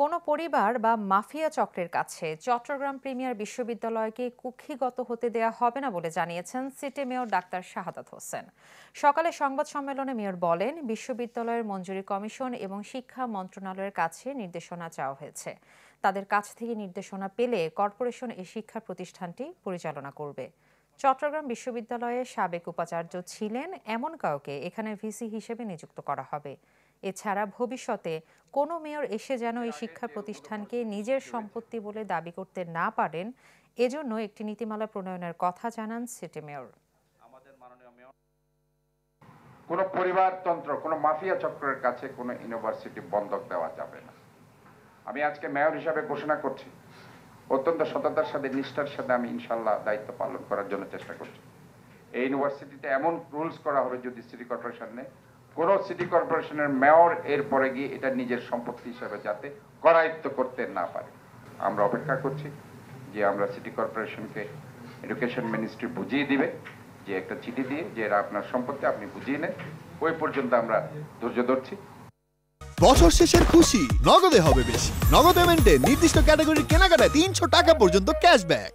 কোনো পরিবার বা মাফিয়া চক্রের কাছে চট্টগ্রাম প্রিমিয়ার বিশ্ববিদ্যালয়কে কুক্ষিগত হতে দেয়া হবে না বলে জানিয়েছেন city mayor doctor Shahadat Hossain. সকালে সংবাদ সম্মেলনে মেয়র বলেন, বিশ্ববিদ্যালয়ের মঞ্জুরি কমিশন এবং শিক্ষা মন্ত্রণালয়ের কাছে নির্দেশনা চাওয়া হয়েছে। তাদের কাছ থেকে নির্দেশনা পেলে কর্পোরেশন এই শিক্ষা প্রতিষ্ঠানটি পরিচালনা করবে। চট্টগ্রাম বিশ্ববিদ্যালয়ে সাবেক উপাচার্য ছিলেন এমন কাউকে এখানে ভিসি হিসেবে নিযুক্ত করা হবে। এছাড়া ভবিষ্যতে কোনো মেয়র এসে যেন এই শিক্ষা প্রতিষ্ঠানকে নিজের সম্পত্তি বলে দাবি করতে না পারেন, এজন্য একটি নীতিমালা প্রণয়নের কথা জানান সিটি মেয়র। কোনো পরিবারতন্ত্র, কোনো মাফিয়া চক্রের কাছে কোনো ইউনিভার্সিটি বন্ধক দেওয়া যাবে না। আমি আজকে মেয়র হিসাবে ঘোষণা করছি, অত্যন্ত সততার সাথে, নিষ্ঠার সাথে আমি ইনশাল্লাহ দায়িত্ব পালন করার জন্য চেষ্টা করছি। এই ইউনিভার্সিটিতে এমন রুলস করা হবে, যদি সিটি কর্পোরেশনে কোন সিটি কর্পোরেশনের মেয়র এরপরে গিয়ে এটা নিজের সম্পত্তি হিসাবে যাতে করায়ত্ত করতে না পারে। আমরা অপেক্ষা করছি যে আমরা সিটি কর্পোরেশনকে এডুকেশন মিনিস্ট্রি বুঝিয়ে দিবে, যে একটা চিঠি দিয়ে যে এরা আপনার সম্পত্তি, আপনি বুঝিয়ে নেন। ওই পর্যন্ত আমরা ধৈর্য ধরছি। বছর শেষের খুশি নগদে হবে বেশি। নগদ পেমেন্টে নির্দিষ্ট ক্যাটাগরির কেনাকাটায় ৩০০ টাকা পর্যন্ত ক্যাশব্যাক।